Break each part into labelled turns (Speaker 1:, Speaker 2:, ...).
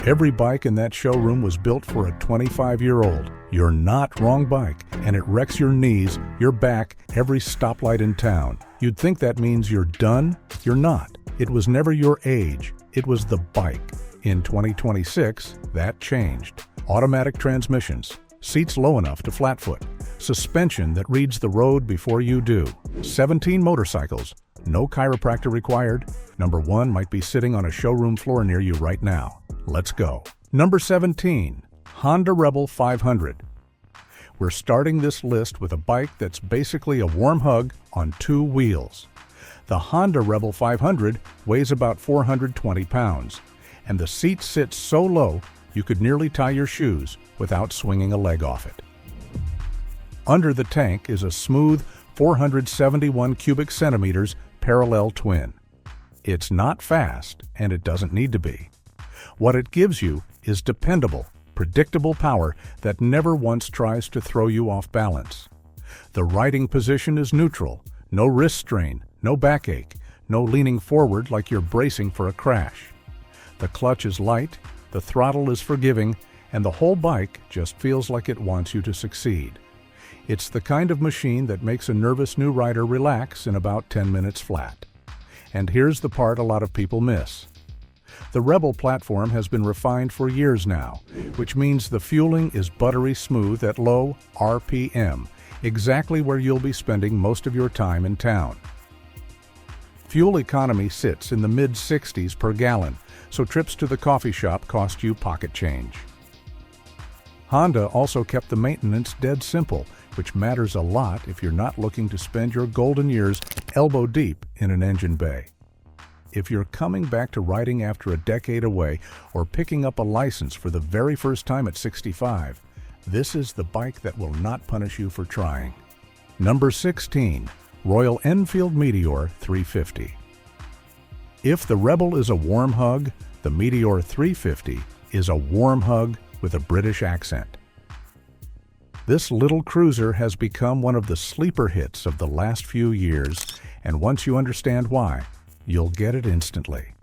Speaker 1: Every bike in that showroom was built for a 25-year-old. You're not wrong bike, and it wrecks your knees, your back, every stoplight in town. You'd think that means you're done? You're not. It was never your age. It was the bike. In 2026, that changed. Automatic transmissions, seats low enough to flatfoot, suspension that reads the road before you do, 17 motorcycles, no chiropractor required. Number 1 might be sitting on a showroom floor near you right now. Let's go. Number 17, Honda Rebel 500. We're starting this list with a bike that's basically a warm hug on 2 wheels. The Honda Rebel 500 weighs about 420 pounds, and the seat sits so low you could nearly tie your shoes without swinging a leg off it. Under the tank is a smooth 471 cubic centimeters parallel twin. It's not fast, and it doesn't need to be. What it gives you is dependable, predictable power that never once tries to throw you off balance. The riding position is neutral, no wrist strain, no backache, no leaning forward like you're bracing for a crash. The clutch is light, the throttle is forgiving, and the whole bike just feels like it wants you to succeed. It's the kind of machine that makes a nervous new rider relax in about 10 minutes flat. And here's the part a lot of people miss. The Rebel platform has been refined for years now, which means the fueling is buttery smooth at low RPM, exactly where you'll be spending most of your time in town. Fuel economy sits in the mid-60s per gallon, so trips to the coffee shop cost you pocket change. Honda also kept the maintenance dead simple, which matters a lot if you're not looking to spend your golden years elbow deep in an engine bay. If you're coming back to riding after a decade away or picking up a license for the very first time at 65, this is the bike that will not punish you for trying. Number 16, Royal Enfield Meteor 350. If the Rebel is a warm hug, the Meteor 350 is a warm hug with a British accent. This little cruiser has become one of the sleeper hits of the last few years, and once you understand why, you'll get it instantly.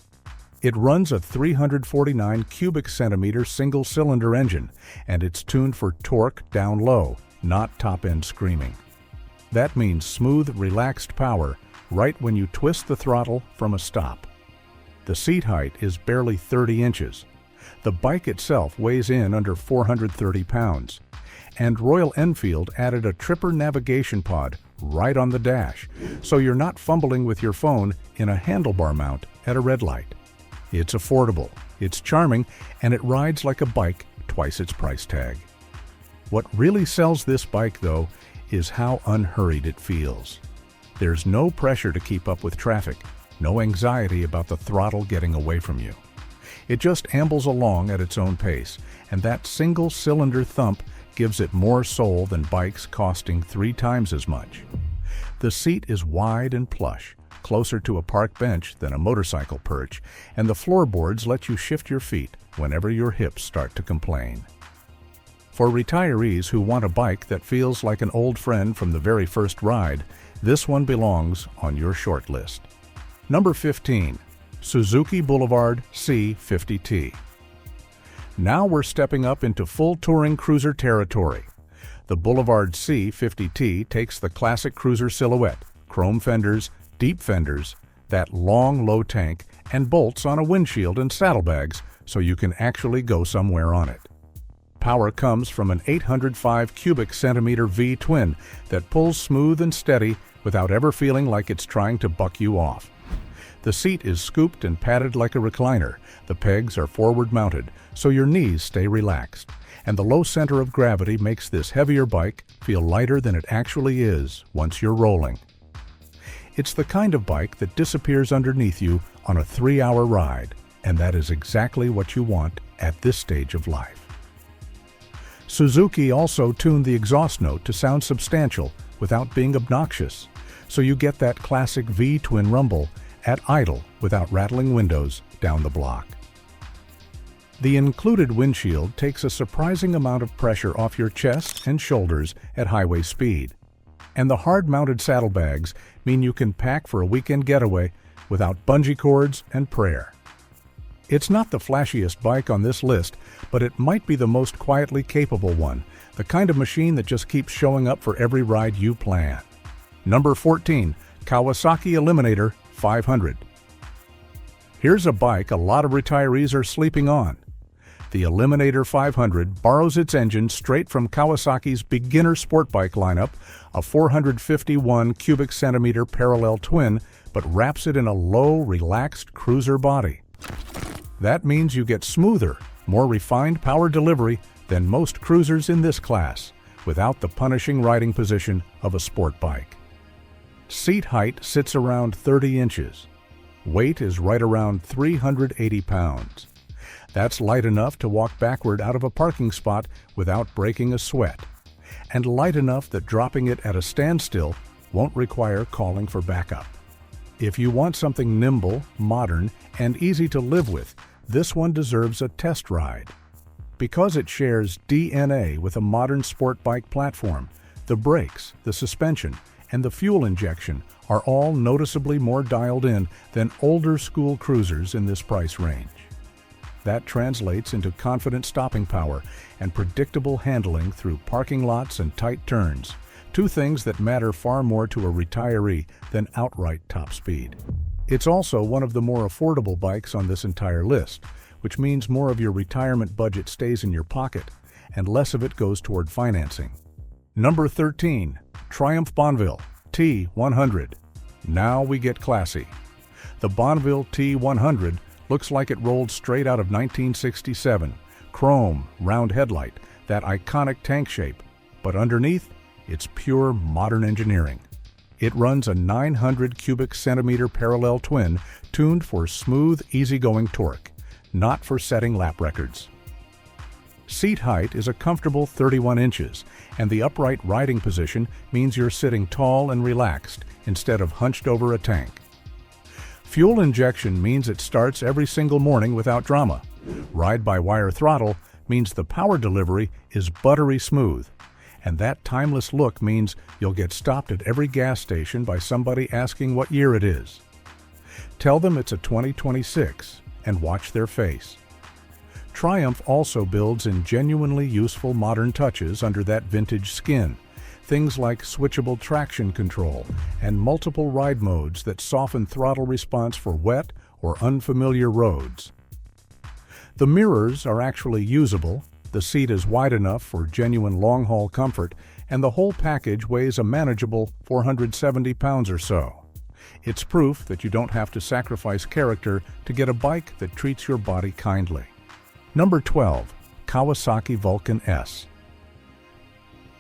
Speaker 1: It runs a 349 cubic centimeter single-cylinder engine, and it's tuned for torque down low, not top-end screaming. That means smooth, relaxed power right when you twist the throttle from a stop. The seat height is barely 30 inches. The bike itself weighs in under 430 pounds. And Royal Enfield added a Tripper navigation pod right on the dash, so you're not fumbling with your phone in a handlebar mount at a red light. It's affordable, it's charming, and it rides like a bike twice its price tag. What really sells this bike, though, is how unhurried it feels. There's no pressure to keep up with traffic, no anxiety about the throttle getting away from you. It just ambles along at its own pace, and that single-cylinder thump gives it more soul than bikes costing 3 times as much. The seat is wide and plush, closer to a park bench than a motorcycle perch, and the floorboards let you shift your feet whenever your hips start to complain. For retirees who want a bike that feels like an old friend from the very first ride, this one belongs on your short list. Number 15, Suzuki Boulevard C50T. Now we're stepping up into full touring cruiser territory. The Boulevard C50T takes the classic cruiser silhouette, chrome fenders, deep fenders, that long low tank, and bolts on a windshield and saddlebags so you can actually go somewhere on it. Power comes from an 805 cubic centimeter V-twin that pulls smooth and steady without ever feeling like it's trying to buck you off. The seat is scooped and padded like a recliner. The pegs are forward mounted, so your knees stay relaxed. And the low center of gravity makes this heavier bike feel lighter than it actually is once you're rolling. It's the kind of bike that disappears underneath you on a 3-hour ride, and that is exactly what you want at this stage of life. Suzuki also tuned the exhaust note to sound substantial without being obnoxious, so you get that classic V-twin rumble at idle without rattling windows down the block. The included windshield takes a surprising amount of pressure off your chest and shoulders at highway speed, and the hard-mounted saddlebags mean you can pack for a weekend getaway without bungee cords and prayer. It's not the flashiest bike on this list, but it might be the most quietly capable one, the kind of machine that just keeps showing up for every ride you plan. Number 14. Kawasaki Eliminator 500. Here's a bike a lot of retirees are sleeping on. The Eliminator 500 borrows its engine straight from Kawasaki's beginner sport bike lineup, a 451 cubic centimeter parallel twin, but wraps it in a low, relaxed cruiser body. That means you get smoother, more refined power delivery than most cruisers in this class, without the punishing riding position of a sport bike. Seat height sits around 30 inches. Weight is right around 380 pounds. That's light enough to walk backward out of a parking spot without breaking a sweat, and light enough that dropping it at a standstill won't require calling for backup. If you want something nimble, modern, and easy to live with, this one deserves a test ride. Because it shares DNA with a modern sport bike platform, the brakes, the suspension, and the fuel injection are all noticeably more dialed in than older school cruisers in this price range. That translates into confident stopping power and predictable handling through parking lots and tight turns, two things that matter far more to a retiree than outright top speed. It's also one of the more affordable bikes on this entire list, which means more of your retirement budget stays in your pocket and less of it goes toward financing. Number 13. Triumph Bonneville T100. Now we get classy. The Bonneville T100 looks like it rolled straight out of 1967. Chrome, round headlight, that iconic tank shape, but underneath, it's pure modern engineering. It runs a 900 cubic centimeter parallel twin tuned for smooth, easygoing torque, not for setting lap records. Seat height is a comfortable 31 inches, and the upright riding position means you're sitting tall and relaxed instead of hunched over a tank. Fuel injection means it starts every single morning without drama. Ride-by-wire throttle means the power delivery is buttery smooth. And that timeless look means you'll get stopped at every gas station by somebody asking what year it is. Tell them it's a 2026 and watch their face. Triumph also builds in genuinely useful modern touches under that vintage skin. Things like switchable traction control and multiple ride modes that soften throttle response for wet or unfamiliar roads. The mirrors are actually usable, the seat is wide enough for genuine long-haul comfort, and the whole package weighs a manageable 470 pounds or so. It's proof that you don't have to sacrifice character to get a bike that treats your body kindly. Number 12. Kawasaki Vulcan S.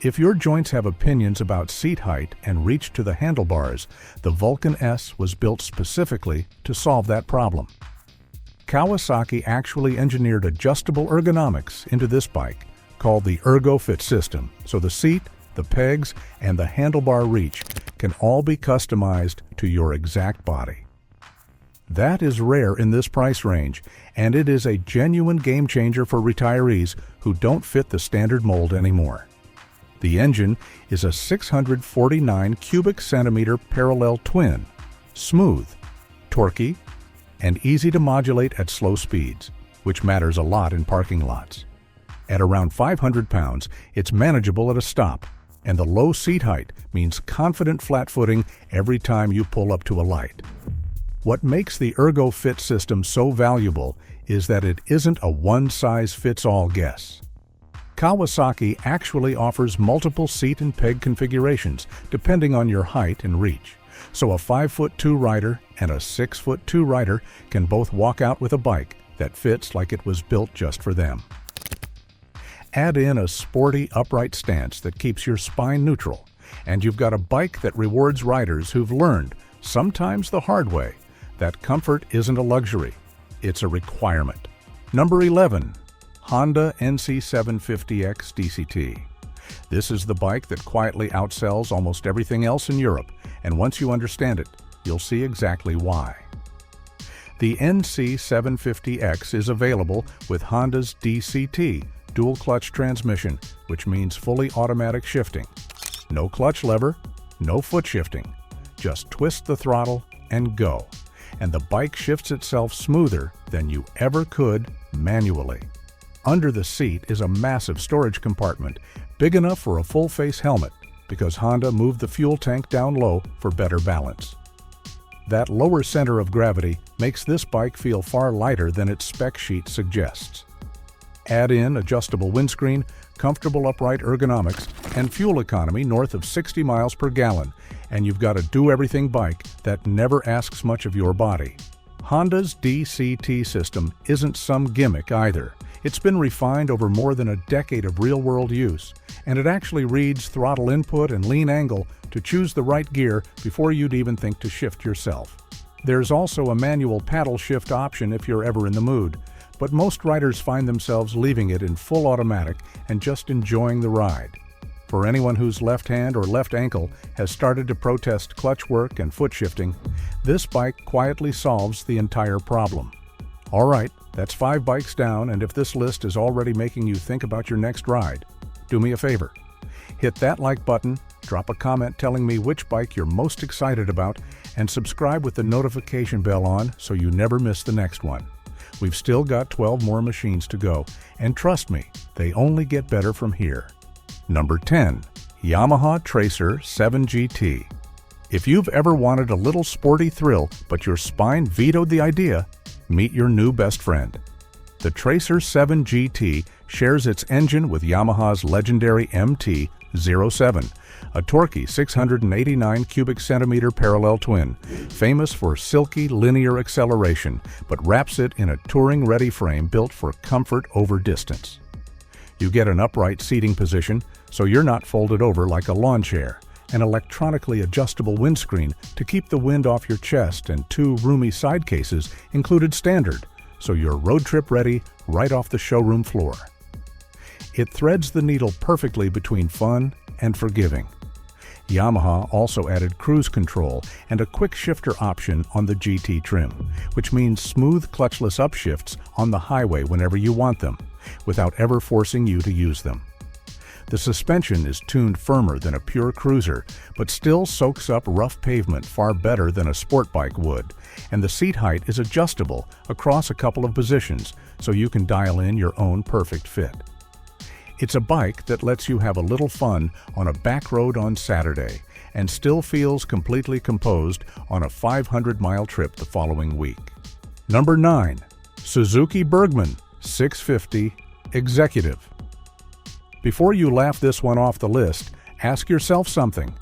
Speaker 1: If your joints have opinions about seat height and reach to the handlebars, the Vulcan S was built specifically to solve that problem. Kawasaki actually engineered adjustable ergonomics into this bike, called the ErgoFit system, so the seat, the pegs, and the handlebar reach can all be customized to your exact body. That is rare in this price range, and it is a genuine game changer for retirees who don't fit the standard mold anymore. The engine is a 649 cubic centimeter parallel twin, smooth, torquey, and easy to modulate at slow speeds, which matters a lot in parking lots. At around 500 pounds, it's manageable at a stop, and the low seat height means confident flat footing every time you pull up to a light. What makes the ErgoFit system so valuable is that it isn't a one-size-fits-all guess. Kawasaki actually offers multiple seat and peg configurations depending on your height and reach, so a 5'2" rider and a 6'2" rider can both walk out with a bike that fits like it was built just for them. Add in a sporty, upright stance that keeps your spine neutral, and you've got a bike that rewards riders who've learned, sometimes the hard way, that comfort isn't a luxury, it's a requirement. Number 11. Honda NC750X DCT. This is the bike that quietly outsells almost everything else in Europe, and once you understand it, you'll see exactly why. The NC750X is available with Honda's DCT, dual clutch transmission, which means fully automatic shifting. No clutch lever, no foot shifting. Just twist the throttle and go. and the bike shifts itself smoother than you ever could manually. Under the seat is a massive storage compartment, big enough for a full-face helmet, because Honda moved the fuel tank down low for better balance. That lower center of gravity makes this bike feel far lighter than its spec sheet suggests. Add in adjustable windscreen, comfortable upright ergonomics, and fuel economy north of 60 miles per gallon, and you've got a do-everything bike that never asks much of your body. Honda's DCT system isn't some gimmick either. It's been refined over more than a decade of real-world use, and it actually reads throttle input and lean angle to choose the right gear before you'd even think to shift yourself. There's also a manual paddle shift option if you're ever in the mood, but most riders find themselves leaving it in full automatic and just enjoying the ride. For anyone whose left hand or left ankle has started to protest clutch work and foot shifting, this bike quietly solves the entire problem. All right, that's 5 bikes down, and if this list is already making you think about your next ride, do me a favor. Hit that like button, drop a comment telling me which bike you're most excited about, and subscribe with the notification bell on so you never miss the next one. We've still got 12 more machines to go, and trust me, they only get better from here. Number 10. Yamaha Tracer 7 GT. If you've ever wanted a little sporty thrill but your spine vetoed the idea, meet your new best friend. The Tracer 7 GT shares its engine with Yamaha's legendary MT-07, a torquey 689 cubic centimeter parallel twin, famous for silky linear acceleration, but wraps it in a touring-ready frame built for comfort over distance. You get an upright seating position, so you're not folded over like a lawn chair, an electronically adjustable windscreen to keep the wind off your chest, and 2 roomy side cases included standard, so you're road trip ready right off the showroom floor. It threads the needle perfectly between fun and forgiving. Yamaha also added cruise control and a quick shifter option on the GT trim, which means smooth clutchless upshifts on the highway whenever you want them, without ever forcing you to use them. The suspension is tuned firmer than a pure cruiser, but still soaks up rough pavement far better than a sport bike would, and the seat height is adjustable across a couple of positions so you can dial in your own perfect fit. It's a bike that lets you have a little fun on a back road on Saturday and still feels completely composed on a 500-mile trip the following week. Number 9. Suzuki Bergman 650 Executive. Before you laugh this one off the list, ask yourself something.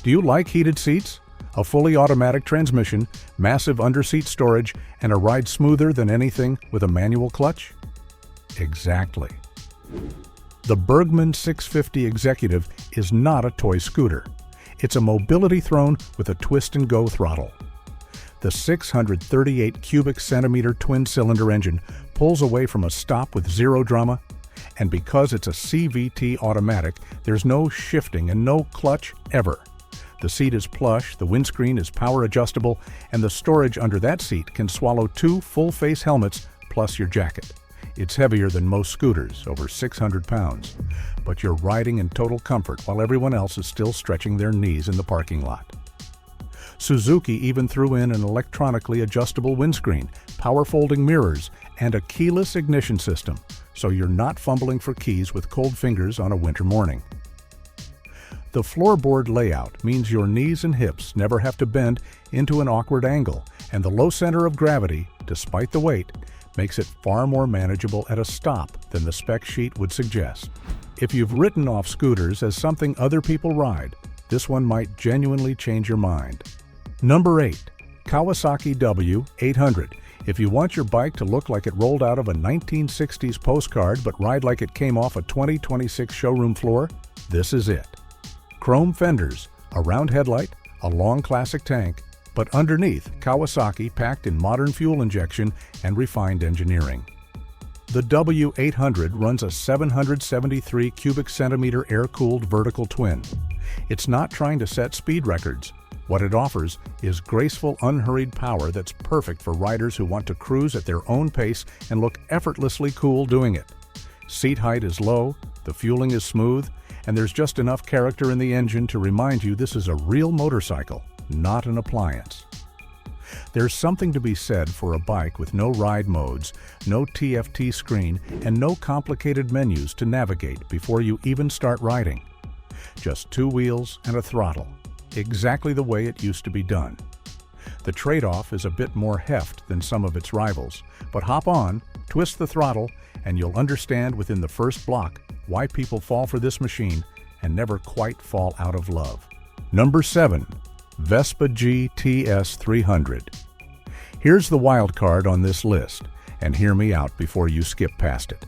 Speaker 1: Do you like heated seats, a fully automatic transmission, massive underseat storage, and a ride smoother than anything with a manual clutch? Exactly. The Bergman 650 Executive is not a toy scooter. It's a mobility throne with a twist-and-go throttle. The 638 cubic centimeter twin-cylinder engine pulls away from a stop with zero drama, and because it's a CVT automatic, there's no shifting and no clutch ever. The seat is plush, the windscreen is power adjustable, and the storage under that seat can swallow 2 full-face helmets plus your jacket. It's heavier than most scooters, over 600 pounds, but you're riding in total comfort while everyone else is still stretching their knees in the parking lot. Suzuki even threw in an electronically adjustable windscreen, power folding mirrors, and a keyless ignition system, so you're not fumbling for keys with cold fingers on a winter morning. The floorboard layout means your knees and hips never have to bend into an awkward angle, and the low center of gravity, despite the weight, makes it far more manageable at a stop than the spec sheet would suggest. If you've written off scooters as something other people ride, this one might genuinely change your mind. Number 8. Kawasaki W800. If you want your bike to look like it rolled out of a 1960s postcard but ride like it came off a 2026 showroom floor, this is it. Chrome fenders, a round headlight, a long classic tank, but underneath, Kawasaki packed in modern fuel injection and refined engineering. The W800 runs a 773 cubic centimeter air-cooled vertical twin. It's not trying to set speed records. What it offers is graceful, unhurried power that's perfect for riders who want to cruise at their own pace and look effortlessly cool doing it. Seat height is low, the fueling is smooth, and there's just enough character in the engine to remind you this is a real motorcycle, not an appliance. There's something to be said for a bike with no ride modes, no TFT screen, and no complicated menus to navigate before you even start riding. Just two wheels and a throttle, exactly the way it used to be done. The trade-off is a bit more heft than some of its rivals, but hop on, twist the throttle, and you'll understand within the first block why people fall for this machine and never quite fall out of love. Number 7. Vespa GTS 300. Here's the wild card on this list, and hear me out before you skip past it.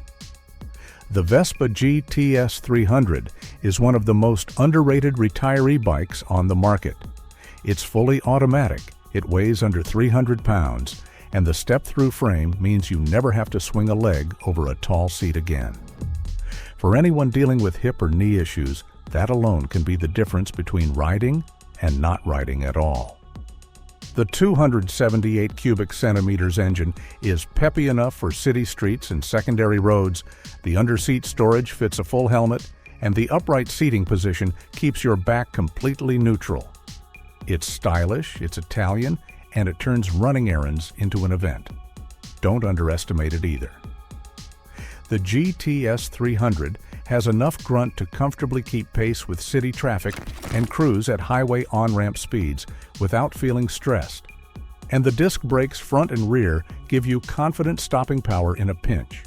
Speaker 1: The Vespa GTS 300 is one of the most underrated retiree bikes on the market. It's fully automatic, it weighs under 300 pounds, and the step-through frame means you never have to swing a leg over a tall seat again. For anyone dealing with hip or knee issues, that alone can be the difference between riding and not riding at all. The 278 cubic centimeters engine is peppy enough for city streets and secondary roads, the underseat storage fits a full helmet, and the upright seating position keeps your back completely neutral. It's stylish, it's Italian, and it turns running errands into an event. Don't underestimate it either. The GTS 300 has enough grunt to comfortably keep pace with city traffic and cruise at highway on-ramp speeds without feeling stressed. And the disc brakes front and rear give you confident stopping power in a pinch.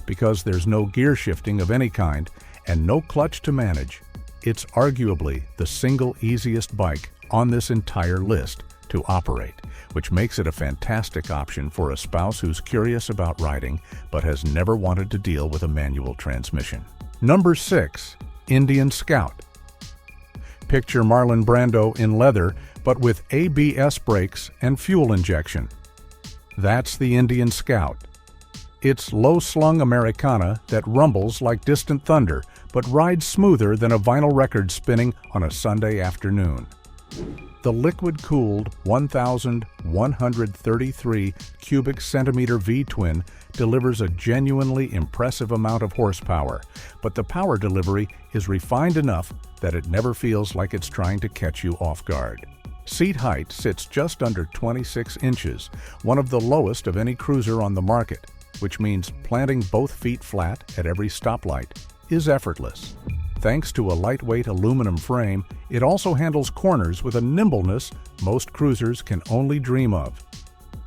Speaker 1: Because there's no gear shifting of any kind and no clutch to manage, it's arguably the single easiest bike on this entire list to operate, which makes it a fantastic option for a spouse who's curious about riding but has never wanted to deal with a manual transmission. Number 6. Indian Scout. Picture Marlon Brando in leather, but with ABS brakes and fuel injection. That's the Indian Scout. It's low-slung Americana that rumbles like distant thunder, but rides smoother than a vinyl record spinning on a Sunday afternoon. The liquid-cooled 1,133 cubic centimeter V-twin delivers a genuinely impressive amount of horsepower, but the power delivery is refined enough that it never feels like it's trying to catch you off guard. Seat height sits just under 26 inches, one of the lowest of any cruiser on the market, which means planting both feet flat at every stoplight is effortless. Thanks to a lightweight aluminum frame, it also handles corners with a nimbleness most cruisers can only dream of.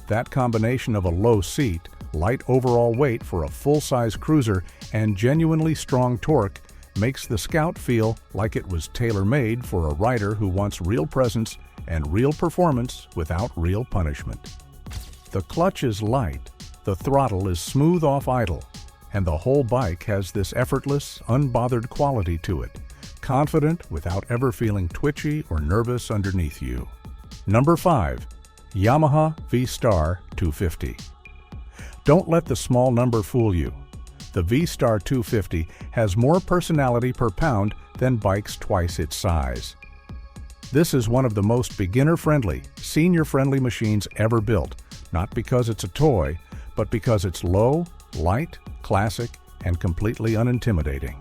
Speaker 1: That combination of a low seat, light overall weight for a full-size cruiser, and genuinely strong torque makes the Scout feel like it was tailor-made for a rider who wants real presence and real performance without real punishment. The clutch is light, the throttle is smooth off idle, and the whole bike has this effortless, unbothered quality to it, confident without ever feeling twitchy or nervous underneath you. Number 5. Yamaha V-Star 250. Don't let the small number fool you. The V-Star 250 has more personality per pound than bikes twice its size. This is one of the most beginner-friendly, senior-friendly machines ever built, not because it's a toy, but because it's low, light, classic, and completely unintimidating.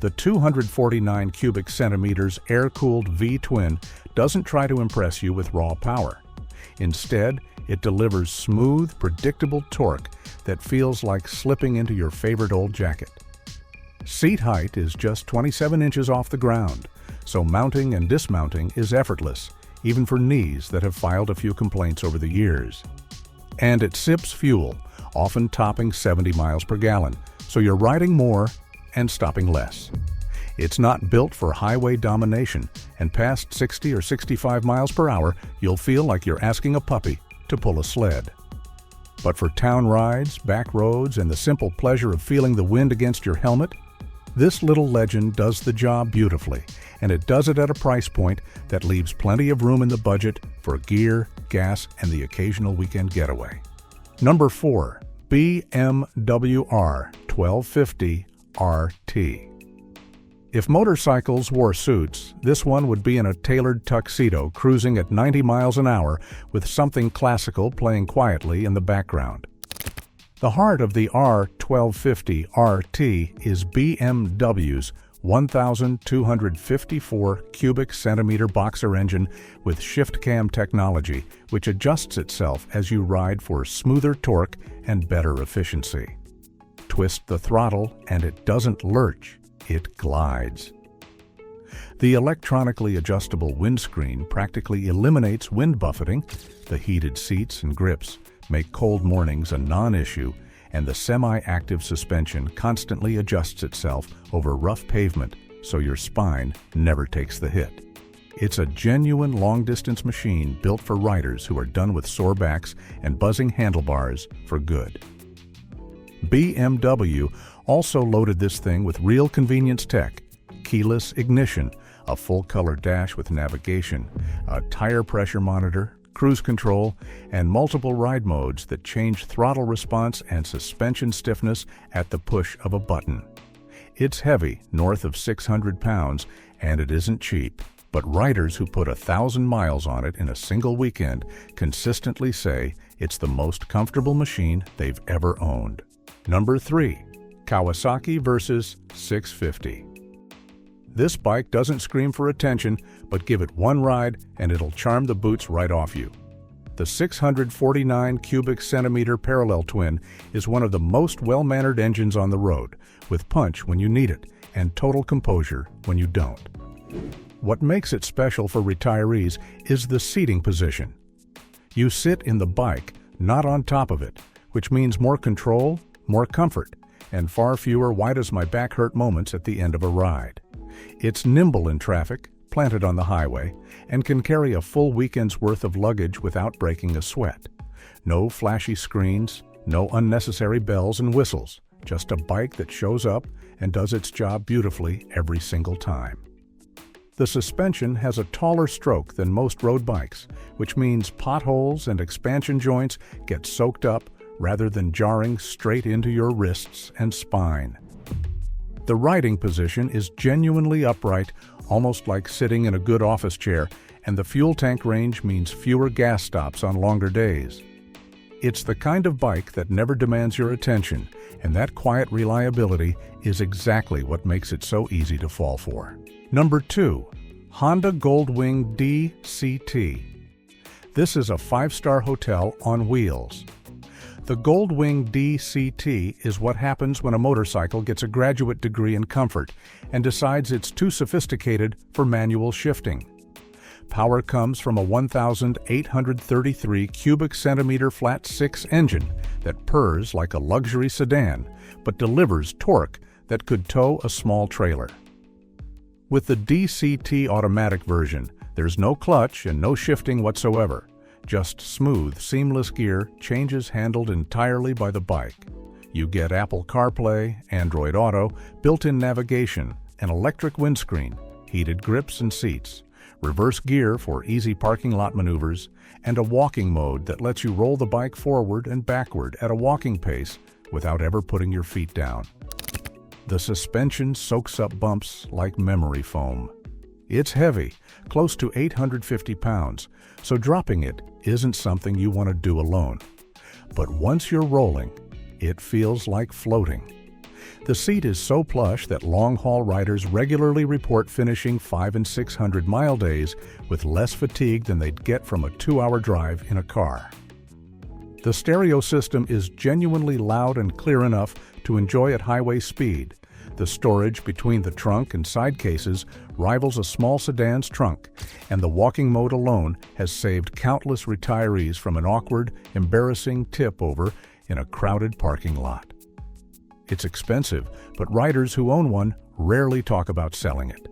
Speaker 1: The 249 cubic centimeters air-cooled V-twin doesn't try to impress you with raw power. Instead, it delivers smooth, predictable torque that feels like slipping into your favorite old jacket. Seat height is just 27 inches off the ground, so mounting and dismounting is effortless, even for knees that have filed a few complaints over the years. And it sips fuel, often topping 70 miles per gallon, so you're riding more and stopping less. It's not built for highway domination, and past 60 or 65 miles per hour, you'll feel like you're asking a puppy to pull a sled. But for town rides, back roads, and the simple pleasure of feeling the wind against your helmet, this little legend does the job beautifully, and it does it at a price point that leaves plenty of room in the budget for gear, gas, and the occasional weekend getaway. Number 4. BMW R 1250 RT. If motorcycles wore suits, this one would be in a tailored tuxedo cruising at 90 miles an hour with something classical playing quietly in the background. The heart of the R 1250 RT is BMW's 1,254 cubic centimeter boxer engine with shift cam technology, which adjusts itself as you ride for smoother torque and better efficiency. Twist the throttle and it doesn't lurch, it glides. The electronically adjustable windscreen practically eliminates wind buffeting. The heated seats and grips make cold mornings a non-issue, and the semi-active suspension constantly adjusts itself over rough pavement so your spine never takes the hit. It's a genuine long-distance machine built for riders who are done with sore backs and buzzing handlebars for good. BMW also loaded this thing with real convenience tech: keyless ignition, a full-color dash with navigation, a tire pressure monitor, cruise control, and multiple ride modes that change throttle response and suspension stiffness at the push of a button. It's heavy, north of 600 pounds, and it isn't cheap, but riders who put 1,000 miles on it in a single weekend consistently say it's the most comfortable machine they've ever owned. Number 3. Kawasaki vs. 650. This bike doesn't scream for attention, but give it one ride and it'll charm the boots right off you. The 649 cubic centimeter parallel twin is one of the most well-mannered engines on the road, with punch when you need it and total composure when you don't. What makes it special for retirees is the seating position. You sit in the bike, not on top of it, which means more control, more comfort, and far fewer why-does-my-back-hurt moments at the end of a ride. It's nimble in traffic, planted on the highway, and can carry a full weekend's worth of luggage without breaking a sweat. No flashy screens, no unnecessary bells and whistles, just a bike that shows up and does its job beautifully every single time. The suspension has a taller stroke than most road bikes, which means potholes and expansion joints get soaked up rather than jarring straight into your wrists and spine. The riding position is genuinely upright, almost like sitting in a good office chair, and the fuel tank range means fewer gas stops on longer days. It's the kind of bike that never demands your attention, and that quiet reliability is exactly what makes it so easy to fall for. Number 2. Honda Goldwing DCT. This is a 5-star hotel on wheels. The Goldwing DCT is what happens when a motorcycle gets a graduate degree in comfort and decides it's too sophisticated for manual shifting. Power comes from a 1,833 cubic centimeter flat-6 engine that purrs like a luxury sedan, but delivers torque that could tow a small trailer. With the DCT automatic version, there's no clutch and no shifting whatsoever. Just smooth, seamless gear changes handled entirely by the bike. You get Apple CarPlay, Android Auto, built-in navigation, an electric windscreen, heated grips and seats, reverse gear for easy parking lot maneuvers, and a walking mode that lets you roll the bike forward and backward at a walking pace without ever putting your feet down. The suspension soaks up bumps like memory foam. It's heavy, close to 850 pounds, so dropping it isn't something you want to do alone. But once you're rolling, it feels like floating. The seat is so plush that long-haul riders regularly report finishing 500 and 600 mile days with less fatigue than they'd get from a 2-hour drive in a car. The stereo system is genuinely loud and clear enough to enjoy at highway speed. The storage between the trunk and side cases rivals a small sedan's trunk, and the walking mode alone has saved countless retirees from an awkward, embarrassing tip-over in a crowded parking lot. It's expensive, but riders who own one rarely talk about selling it.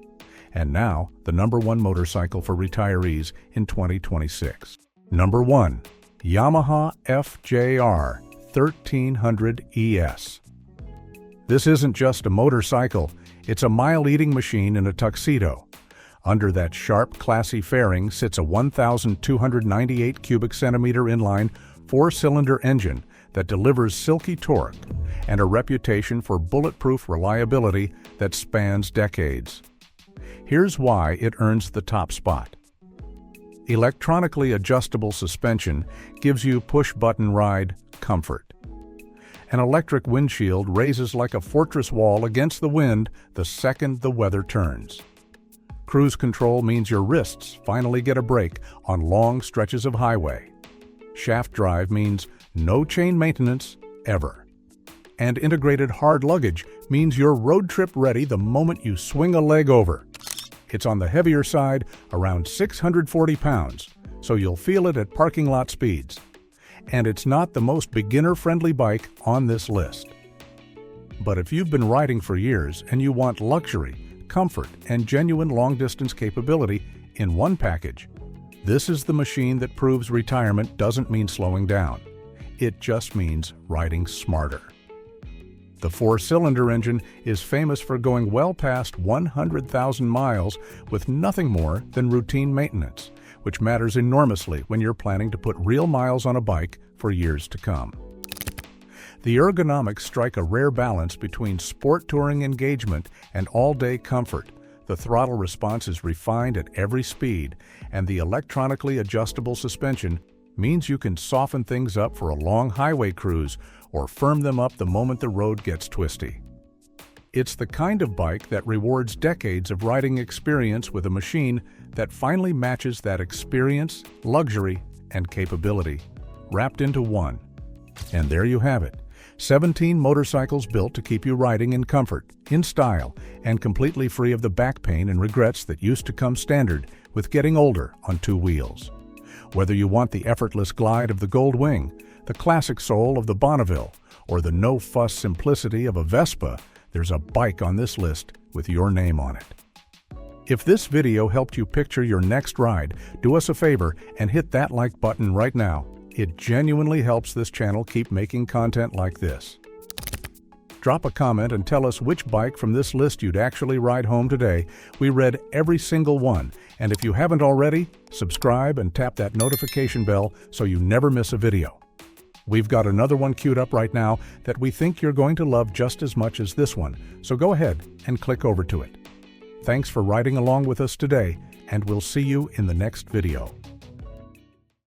Speaker 1: And now, the #1 motorcycle for retirees in 2026. Number 1. Yamaha FJR 1300 ES. This isn't just a motorcycle, it's a mile-eating machine in a tuxedo. Under that sharp, classy fairing sits a 1,298 cubic centimeter inline 4-cylinder engine that delivers silky torque and a reputation for bulletproof reliability that spans decades. Here's why it earns the top spot. Electronically adjustable suspension gives you push-button ride comfort. An electric windshield raises like a fortress wall against the wind the second the weather turns. Cruise control means your wrists finally get a break on long stretches of highway. Shaft drive means no chain maintenance ever. And integrated hard luggage means you're road trip ready the moment you swing a leg over. It's on the heavier side, around 640 pounds, so you'll feel it at parking lot speeds. And it's not the most beginner-friendly bike on this list. But if you've been riding for years and you want luxury, comfort, and genuine long-distance capability in one package, this is the machine that proves retirement doesn't mean slowing down. It just means riding smarter. The 4-cylinder engine is famous for going well past 100,000 miles with nothing more than routine maintenance, which matters enormously when you're planning to put real miles on a bike for years to come. The ergonomics strike a rare balance between sport touring engagement and all-day comfort. The throttle response is refined at every speed, and the electronically adjustable suspension means you can soften things up for a long highway cruise or firm them up the moment the road gets twisty. It's the kind of bike that rewards decades of riding experience with a machine that finally matches that experience, luxury, and capability, wrapped into one. And there you have it. 17 motorcycles built to keep you riding in comfort, in style, and completely free of the back pain and regrets that used to come standard with getting older on two wheels. Whether you want the effortless glide of the Gold Wing, the classic soul of the Bonneville, or the no-fuss simplicity of a Vespa, there's a bike on this list with your name on it. If this video helped you picture your next ride, do us a favor and hit that like button right now. It genuinely helps this channel keep making content like this. Drop a comment and tell us which bike from this list you'd actually ride home today. We read every single one, and if you haven't already, subscribe and tap that notification bell so you never miss a video. We've got another one queued up right now that we think you're going to love just as much as this one, so go ahead and click over to it. Thanks for riding along with us today, and we'll see you in the next video.